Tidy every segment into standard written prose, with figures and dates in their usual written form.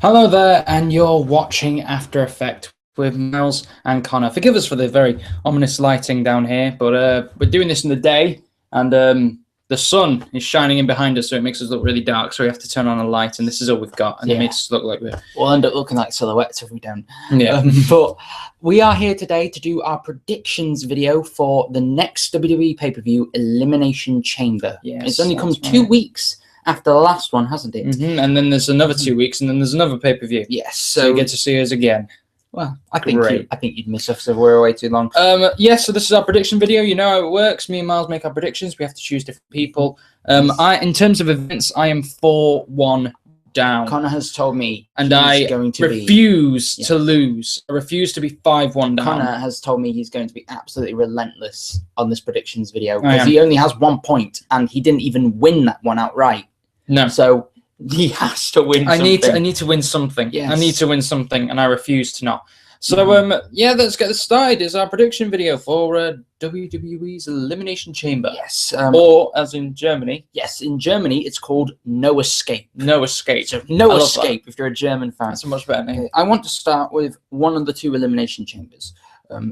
Hello there, and you're watching After Effect with Miles and Connor. Forgive us for the very ominous lighting down here, but we're doing this in the day, and the sun is shining in behind us, so it makes us look really dark, so we have to turn on a light, and this is all we've got, and it makes us look like we'll end up looking like silhouettes if we don't. Yeah. But we are here today to do our predictions video for the next WWE pay-per-view, Elimination Chamber. Yes, it's only come 2 weeks after the last one, hasn't it? And then there's another 2 weeks, and then there's another pay-per-view. Yes. So you get to see us again. Well, I think you'd miss us if we're away too long. Yeah, so this is our prediction video. You know how it works. Me and Miles make our predictions. We have to choose different people. In terms of events, I am 4-1 down. Connor has told me, and I refuse to lose. I refuse to be 5-1 down. Connor has told me he's going to be absolutely relentless on this predictions video because he only has 1 point, and he didn't even win that one outright. No. So he has to win something. I need to win something. Yes. I need to win something, and I refuse to not. So, yeah, let's get this started. It's our prediction video for WWE's Elimination Chamber. Yes. Or, as in Germany. Yes, in Germany, it's called No Escape. No Escape. So, No Escape, if you're a German fan. That's a much better name. Okay, I want to start with one of the two Elimination Chambers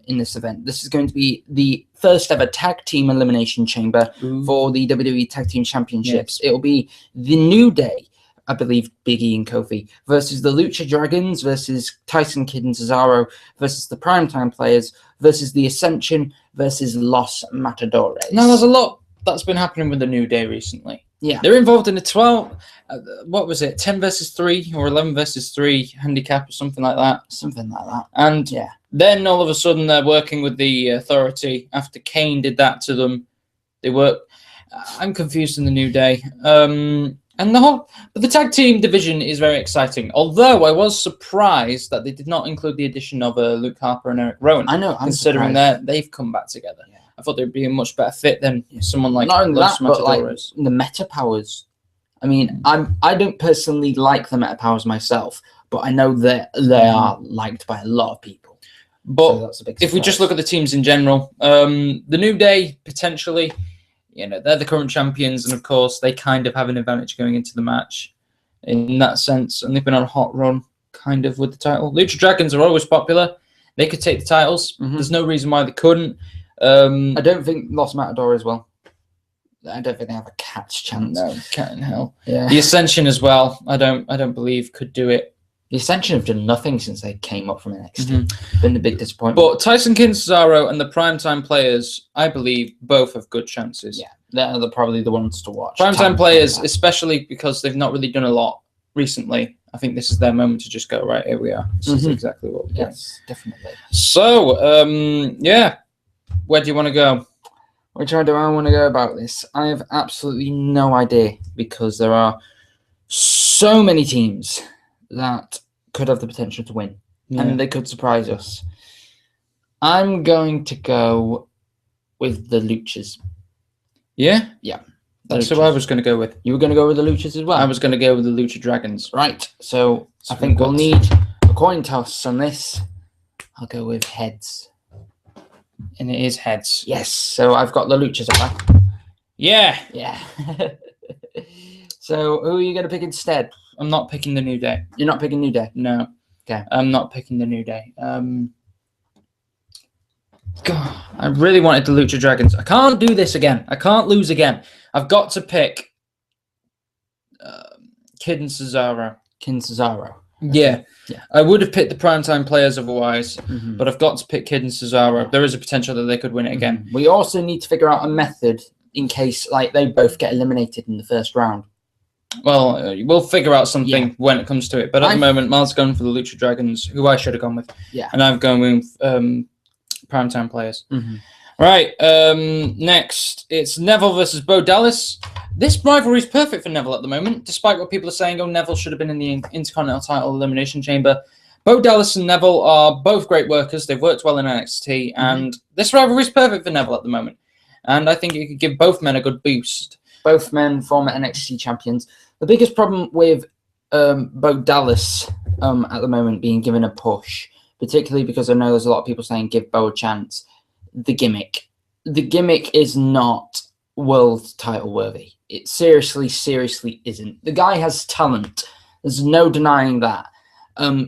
in this event. This is going to be the first ever Tag Team Elimination Chamber for the WWE Tag Team Championships. Yes. It'll be the New Day, I believe Big E and Kofi, versus the Lucha Dragons, versus Tyson Kidd and Cesaro, versus the Primetime Players, versus the Ascension, versus Los Matadores. Now, there's a lot that's been happening with the New Day recently. Yeah. They're involved in a 12, what was it, 10 versus 3 or 11 versus 3 handicap or something like that. Something like that. And then all of a sudden they're working with the Authority after Kane did that to them. They work. I'm confused in the New Day. And the tag team division is very exciting. Although I was surprised that they did not include the addition of Luke Harper and Eric Rowan. I know, considering that they've come back together. Yeah. I thought they'd be a much better fit than someone like not only Los that, but like Matadores. the Meta Powers. I mean, I don't personally like the Meta Powers myself, but I know that they are liked by a lot of people. But so that's a big if we just look at the teams in general, the New Day potentially. You know, they're the current champions, and of course, they kind of have an advantage going into the match in that sense. And they've been on a hot run, kind of, with the title. Lucha Dragons are always popular. They could take the titles. There's no reason why they couldn't. I don't think Los Matadores will. I don't think they have a cat's chance. No, cat in hell. Yeah. The Ascension as well. I don't believe could do it. The Ascension have done nothing since they came up from NXT. Been a big disappointment. But Tyson Kidd, Cesaro, and the Primetime Players, I believe, both have good chances. Yeah, they're probably the ones to watch. Primetime Players, especially because they've not really done a lot recently. I think this is their moment to just go, right, here we are. This is exactly what we're doing. Yes, definitely. So, yeah, where do you want to go? Which way do I want to go about this? I have absolutely no idea because there are so many teams that could have the potential to win, and they could surprise us. I'm going to go with the Luchas. Yeah? Yeah. That's who I was going to go with. You were going to go with the Luchas as well? I was going to go with the Lucha Dragons. Right, so I think we'll need a coin toss on this. I'll go with heads. And it is heads. Yes, so I've got the Luchas back. Yeah. Yeah. So who are you going to pick instead? I'm not picking the New Day. You're not picking New Day? No. Okay. I'm not picking the New Day. God, I really wanted the Lucha Dragons. I can't do this again. I can't lose again. I've got to pick Kidd and Cesaro. Kidd and Cesaro. Yeah. Yeah. I would have picked the Primetime Players otherwise, but I've got to pick Kidd and Cesaro. There is a potential that they could win it again. We also need to figure out a method in case they both get eliminated in the first round. Well, we'll figure out something when it comes to it. But at the moment, Miles gone for the Lucha Dragons, who I should have gone with. Yeah. And I've gone with Primetime Players. Right. Next, it's Neville versus Bo Dallas. This rivalry is perfect for Neville at the moment, despite what people are saying. Oh, Neville should have been in the Intercontinental title Elimination Chamber. Bo Dallas and Neville are both great workers. They've worked well in NXT, and this rivalry is perfect for Neville at the moment. And I think it could give both men a good boost. Both men former NXT champions. The biggest problem with Bo Dallas at the moment being given a push, particularly because I know there's a lot of people saying give Bo a chance, the gimmick. The gimmick is not world title worthy. It seriously isn't. The guy has talent. There's no denying that.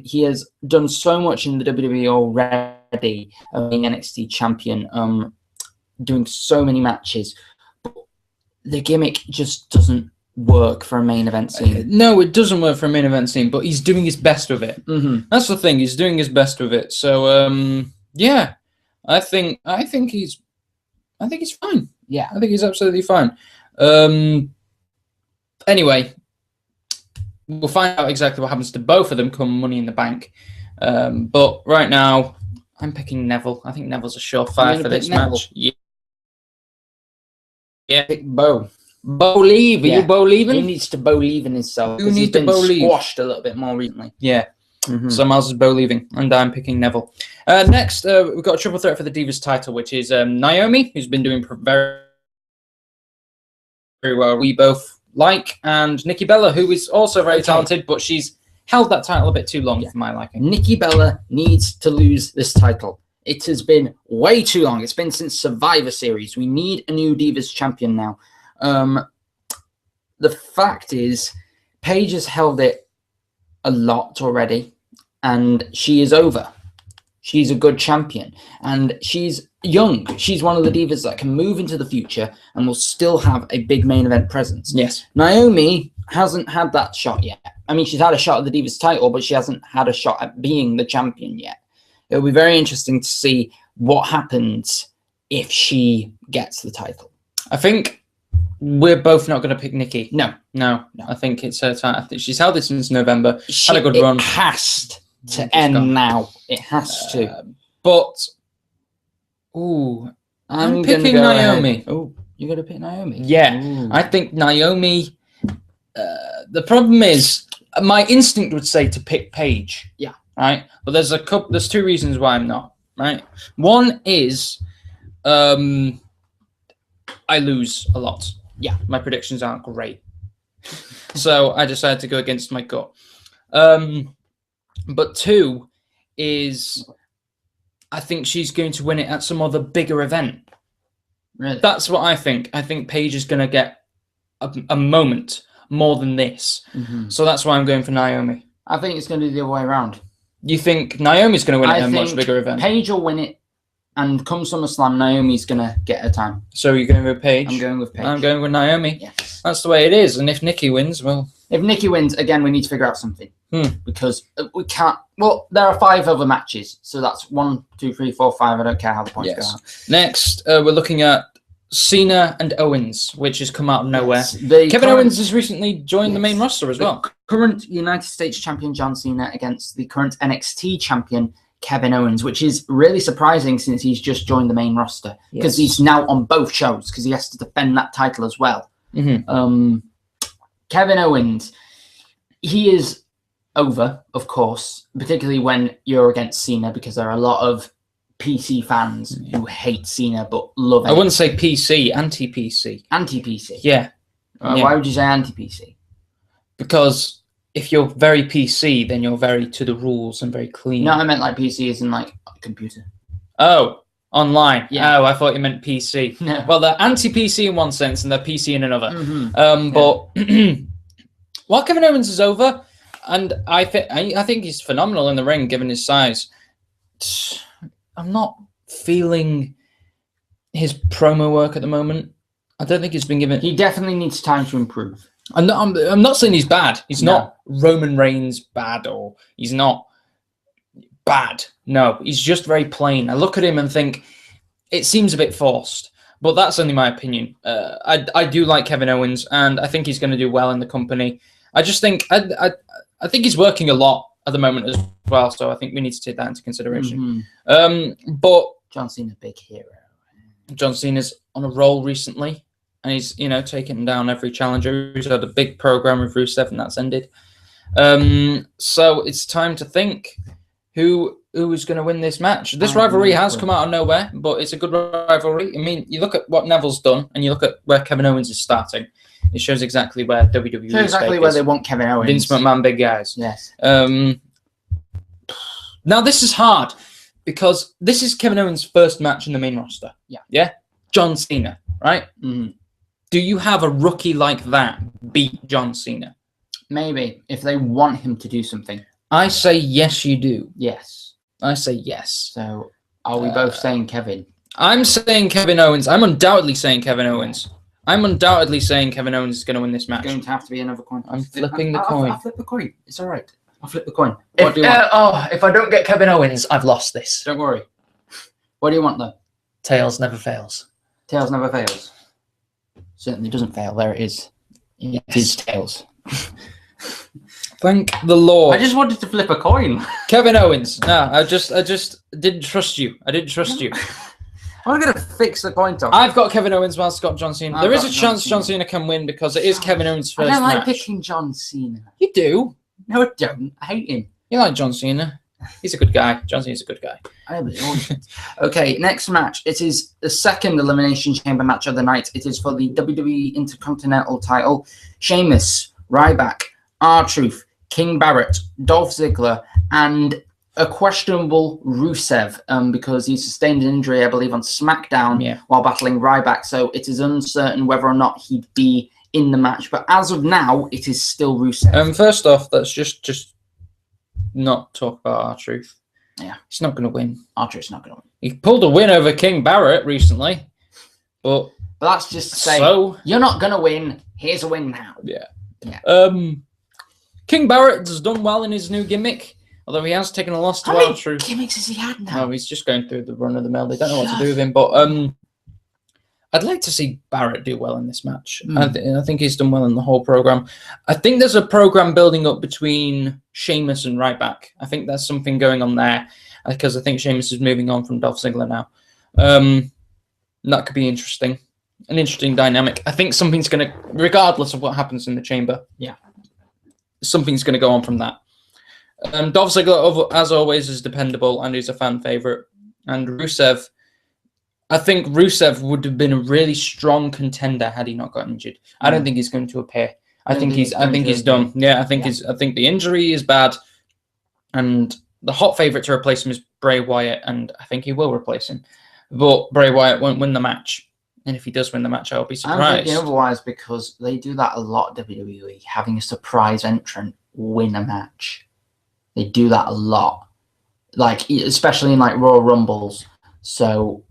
He has done so much in the WWE already, being NXT champion, doing so many matches. But the gimmick just doesn't work for a main event scene. No, it doesn't work for a main event scene, but he's doing his best with it. That's the thing. He's doing his best with it. So, yeah, I think he's fine. Yeah, I think he's absolutely fine. Anyway, we'll find out exactly what happens to both of them come Money in the Bank. But right now, I'm picking Neville. I think Neville's a surefire for this match. Yeah. Pick Bo. Believe. Are you believing? He needs to believe in himself. You need to believe. Squashed a little bit more recently. Yeah. Someone else is believing, and I'm picking Neville. Next, we've got a triple threat for the Divas title, which is Naomi, who's been doing very, very well. We both like, and Nikki Bella, who is also very talented, but she's held that title a bit too long for my liking. Nikki Bella needs to lose this title. It has been way too long. It's been since Survivor Series. We need a new Divas champion now. The fact is, Paige has held it a lot already, and she is over. She's a good champion, and she's young. She's one of the divas that can move into the future and will still have a big main event presence. Yes. Naomi hasn't had that shot yet. I mean, she's had a shot at the Divas title, but she hasn't had a shot at being the champion yet. It'll be very interesting to see what happens if she gets the title. I think we're both not going to pick Nikki. No. I think it's her time. I think she's held it since November. Had a good It run. has to end now. It has to. But, I'm picking Naomi. Oh, you're going to pick Naomi? Yeah. Ooh. I think Naomi. The problem is, my instinct would say to pick Paige. Yeah. Right? But there's two reasons why I'm not. Right? One is, I lose a lot. Yeah. My predictions aren't great. So I decided to go against my gut. But two is, I think she's going to win it at some other bigger event. Really? That's what I think. I think Paige is going to get a moment more than this. So that's why I'm going for Naomi. I think it's going to be the other way around. You think Naomi's going to win it at a much bigger event? Paige will win it, and come SummerSlam, Naomi's going to get her time. So you're going with Paige? I'm going with Paige. I'm going with Naomi. Yes. That's the way it is. And if Nikki wins, well... If Nikki wins, again, we need to figure out something. Because we can't... Well, there are 5 other matches. So that's 1, 2, 3, 4, 5. I don't care how the points go out. Next, we're looking at Cena and Owens, which has come out of nowhere. Yes. Kevin Owens has recently joined the main roster as well. Current United States champion John Cena against the current NXT champion Kevin Owens, which is really surprising since he's just joined the main roster, because he's now on both shows because he has to defend that title as well. Kevin Owens, he is over, of course, particularly when you're against Cena, because there are a lot of PC fans who hate Cena but love it. I wouldn't say PC, anti-PC. Anti-PC? Yeah. Why would you say anti-PC? Because if you're very PC, then you're very to the rules and very clean. No, I meant like PC as in like a computer. Oh, online. Yeah. Oh, I thought you meant PC. No. Well, they're anti-PC in one sense and they're PC in another. But while Kevin Owens is over, and I think he's phenomenal in the ring given his size, I'm not feeling his promo work at the moment. I don't think he's been given... He definitely needs time to improve. I'm not saying he's bad. He's not Roman Reigns bad, or he's not bad. No, he's just very plain. I look at him and think it seems a bit forced, but that's only my opinion. I do like Kevin Owens, and I think he's going to do well in the company. I just think I think he's working a lot at the moment as well, so I think we need to take that into consideration. But John Cena's a big hero. John Cena's on a roll recently. And he's, taken down every challenger. He's had a big program with Rusev, and that's ended. So it's time to think who is going to win this match. This rivalry has come out of nowhere, but it's a good rivalry. I mean, you look at what Neville's done, and you look at where Kevin Owens is starting. It shows exactly where WWE is. Exactly where they want Kevin Owens. Vince McMahon, big guys. Yes. Now this is hard because this is Kevin Owens' first match in the main roster. Yeah. John Cena, right? Do you have a rookie like that beat John Cena? Maybe, if they want him to do something. I say yes, you do. Yes. I say yes. So are we both saying Kevin? I'm saying Kevin Owens. I'm undoubtedly saying Kevin Owens. I'm undoubtedly saying Kevin Owens is going to win this match. It's going to have to be another coin. I'm flipping the coin. I'll flip the coin. It's all right. I'll flip the coin. What do you want? If I don't get Kevin Owens, I've lost this. Don't worry. What do you want, though? Tails never fails. Tails never fails. Certainly doesn't fail. There it is. It is Tails. Thank the Lord. I just wanted to flip a coin. Kevin Owens. No, I just didn't trust you. I didn't trust you. I'm going to fix the coin toss. I've got Kevin Owens while Scott John Cena. There is a chance John Cena can win because it is Kevin Owens' first match. I don't like picking John Cena. You do? No, I don't. I hate him. You like John Cena? He's a good guy. John Cena's a good guy. Okay, next match. It is the second Elimination Chamber match of the night. It is for the WWE Intercontinental title. Sheamus, Ryback, R-Truth, King Barrett, Dolph Ziggler, and a questionable Rusev because he sustained an injury, I believe, on SmackDown while battling Ryback. So it is uncertain whether or not he'd be in the match. But as of now, it is still Rusev. First off, let's just not talk about R-Truth. Yeah. He's not going to win. R-Truth's not going to win. He pulled a win over King Barrett recently. But that's just to say, you're not going to win. Here's a win now. Yeah. King Barrett has done well in his new gimmick. Although he has taken a loss to R-Truth. How many gimmicks has he had now? No, he's just going through the run of the mill. They don't know what to do with him. But I'd like to see Barrett do well in this match. I think he's done well in the whole program. I think there's a program building up between Sheamus and Ryback. I think there's something going on there because I think Sheamus is moving on from Dolph Ziggler now. That could be interesting. An interesting dynamic. I think something's going to, regardless of what happens in the chamber, something's going to go on from that. Dolph Ziggler, as always, is dependable and he's a fan favorite. And Rusev, I think Rusev would have been a really strong contender had he not got injured. I don't think he's going to appear. I think he's done. Yeah, I think the injury is bad, and the hot favorite to replace him is Bray Wyatt, and I think he will replace him. But Bray Wyatt won't win the match, and if he does win the match, I'll be surprised. I'm thinking otherwise because they do that a lot. WWE having a surprise entrant win a match. They do that a lot, like especially in like Royal Rumbles. So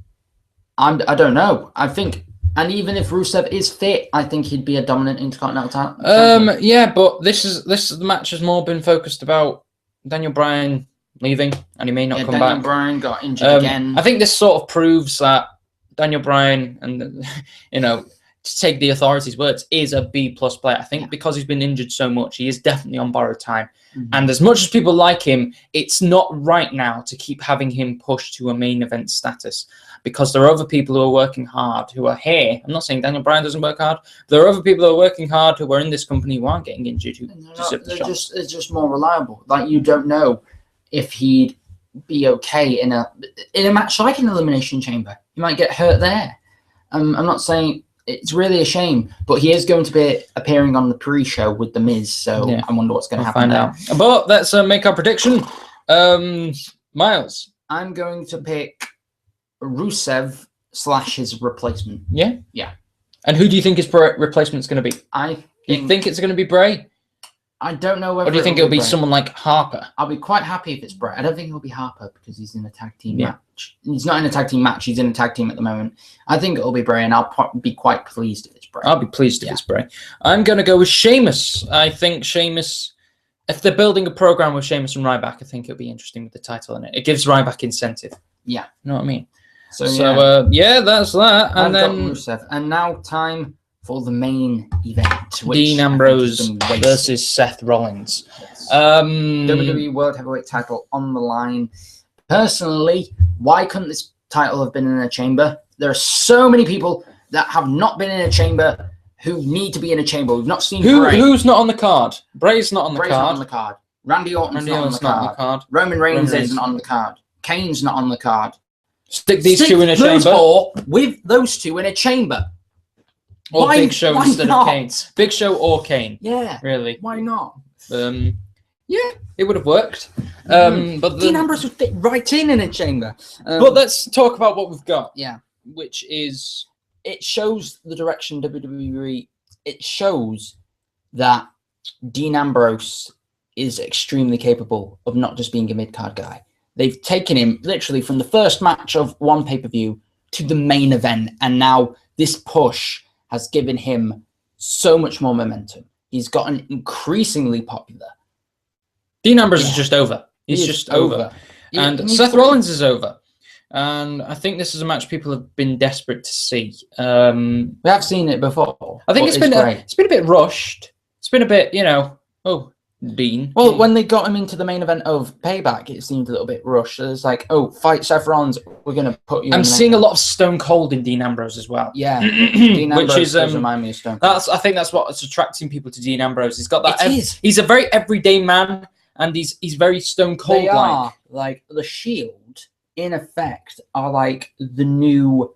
I don't know. I think, and even if Rusev is fit, I think he'd be a dominant Intercontinental champion. Yeah, but this match has more been focused about Daniel Bryan leaving, and he may not come back. Daniel Bryan got injured again. I think this sort of proves that Daniel Bryan, and to take the authorities' words, is a B+ player. I think because he's been injured so much, he is definitely on borrowed time. And as much as people like him, it's not right now to keep having him pushed to a main event status because there are other people who are working hard who are here. I'm not saying Daniel Bryan doesn't work hard. There are other people who are working hard who are in this company who aren't getting injured. They're just more reliable. Like you don't know if he'd be okay in a match like an Elimination Chamber. He might get hurt there. I'm not saying it's really a shame, but he is going to be appearing on the pre-show with The Miz, so I wonder what's going to happen there. But let's make our prediction. Miles. I'm going to pick Rusev / his replacement. Yeah? Yeah. And who do you think his replacement's going to be? You think it's going to be Bray? I don't know whether. Or do you think it'll be someone like Harper? I'll be quite happy if it's Bray. I don't think it'll be Harper because he's in a tag team match. He's not in a tag team match. He's in a tag team at the moment. I think it'll be Bray, and I'll be quite pleased if it's Bray. I'll be pleased if it's Bray. I'm going to go with Sheamus. I think Sheamus, if they're building a program with Sheamus and Ryback, I think it'll be interesting with the title in it. It gives Ryback incentive. Yeah. You know what I mean? So that's that. And then Rusev. And now time for the main event. Dean Ambrose versus Seth Rollins. Yes. WWE World Heavyweight title on the line. Personally, why couldn't this title have been in a chamber? There are so many people that have not been in a chamber who need to be in a chamber. We've not seen Bray. Who's not on the card? Bray's not on the card. Not on the card. Randy Orton's not on the card. Roman Reigns isn't on the card. Kane's not on the card. Stick these two in a chamber. Four with those two in a chamber. Or Big Show instead of Kane. Big Show or Kane. Yeah. Really. Why not? Yeah, it would have worked. But Dean Ambrose would fit right in a chamber. But let's talk about what we've got. Yeah. Which is... It shows the direction WWE... It shows that Dean Ambrose is extremely capable of not just being a mid-card guy. They've taken him literally from the first match of one pay-per-view to the main event, and now this push has given him so much more momentum. He's gotten increasingly popular. Dean Ambrose is just over. He's just over. And Seth Rollins is over. And I think this is a match people have been desperate to see. We have seen it before. I think it's been a bit rushed. It's been a bit, Dean. Well, when they got him into the main event of Payback, it seemed a little bit rushed. It was like, fight Seth Rollins. We're going to put you I'm seeing a lot of Stone Cold in Dean Ambrose as well. Yeah. Dean Ambrose does remind me of Stone Cold. I think that's what's attracting people to Dean Ambrose. He's got that. He's a very everyday man, and he's very Stone Cold. They are, like, the Shield, in effect, are like the new...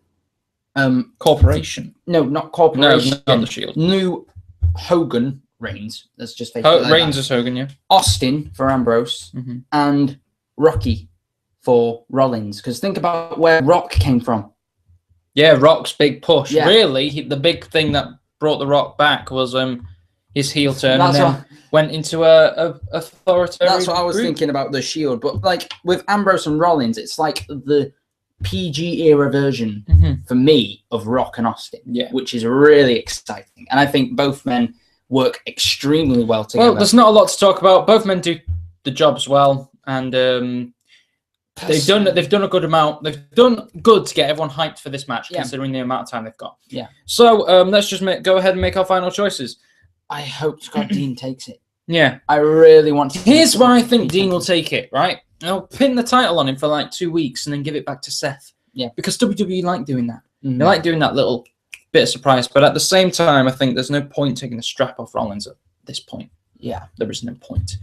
corporation. No, not corporation. No, not the Shield. New Hogan... Reigns, let's just face it. Reigns is Hogan, yeah. Austin for Ambrose, and Rocky for Rollins. Because think about where Rock came from. Yeah, Rock's big push. Yeah. Really, the big thing that brought the Rock back was his heel turn, and then went into a authoritarian. That's what I was thinking about the Shield. But like with Ambrose and Rollins, it's like the PG era version for me of Rock and Austin, which is really exciting. And I think both men work extremely well together. Well, there's not a lot to talk about. Both men do the jobs well, and they've done a good amount. They've done good to get everyone hyped for this match, considering the amount of time they've got. Yeah. So let's just go ahead and make our final choices. I hope Scott Dean takes it. Yeah, I really want to. Here's why I think Dean will take it. Right, I'll pin the title on him for like 2 weeks and then give it back to Seth. Yeah, because WWE like doing that. They like doing that little bit of surprise, but at the same time, I think there's no point taking the strap off Rollins at this point. Yeah, there is no point.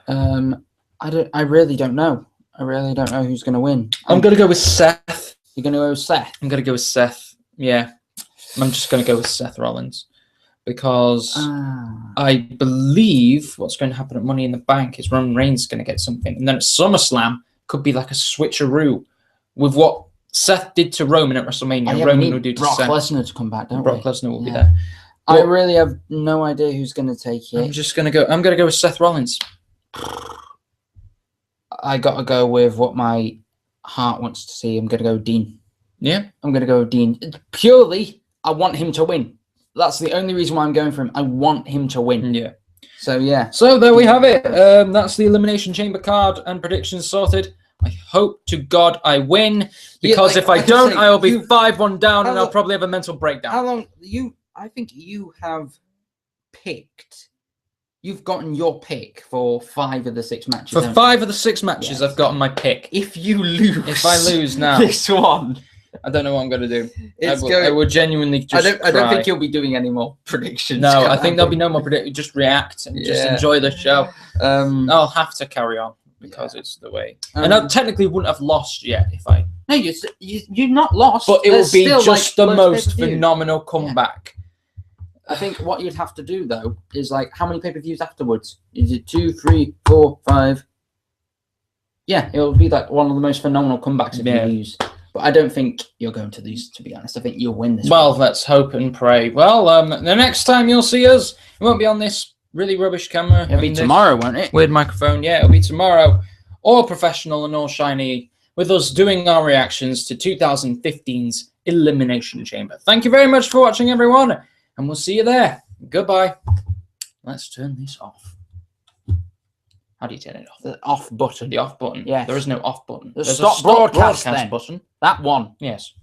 I really don't know. I really don't know who's going to win. I'm going to go with Seth. You're going to go with Seth? I'm going to go with Seth. Yeah, I'm just going to go with Seth Rollins because I believe what's going to happen at Money in the Bank is Roman Reigns is going to get something, and then at SummerSlam could be like a switcheroo with what Seth did to Roman at WrestleMania. Roman will do to Brock Seth. Lesnar to come back, don't Brock Lesnar will be there. I really have no idea who's going to take it. I'm going to go with Seth Rollins. I got to go with what my heart wants to see. I'm going to go Dean. Yeah? I'm going to go Dean. Purely, I want him to win. That's the only reason why I'm going for him. I want him to win. Yeah. So, yeah. So, there we have it. That's the Elimination Chamber card and predictions sorted. I hope to God I win, because if I don't, I'll be 5-1 down, and I'll probably have a mental breakdown. How long I think you have picked. You've gotten your pick for 5 of the 6 matches. For 5 of the 6 matches, I've gotten my pick. If you lose, if I lose now, this one, I don't know what I'm going to do. I will genuinely just. I don't think you'll be doing any more predictions. No, I think there'll be no more predictions. Just react and just enjoy the show. I'll have to carry on. Because it's the way, and I technically wouldn't have lost yet if I. No, you're not lost, but it will be just the most phenomenal comeback. Yeah. I think what you'd have to do though is like how many pay-per-views afterwards? Is it 2, 3, 4, 5? Yeah, it will be like one of the most phenomenal comebacks if you lose. But I don't think you're going to lose. To be honest, I think you'll win this. Well, let's hope and pray. Well, the next time you'll see us, it won't be on this really rubbish camera. It'll be tomorrow, won't it? Weird microphone. Yeah, it'll be tomorrow. All professional and all shiny, with us doing our reactions to 2015's Elimination Chamber. Thank you very much for watching, everyone, and we'll see you there. Goodbye. Let's turn this off. How do you turn it off? The off button. The off button. Yeah. There is no off button. There's a stop broadcast button. That one. Yes.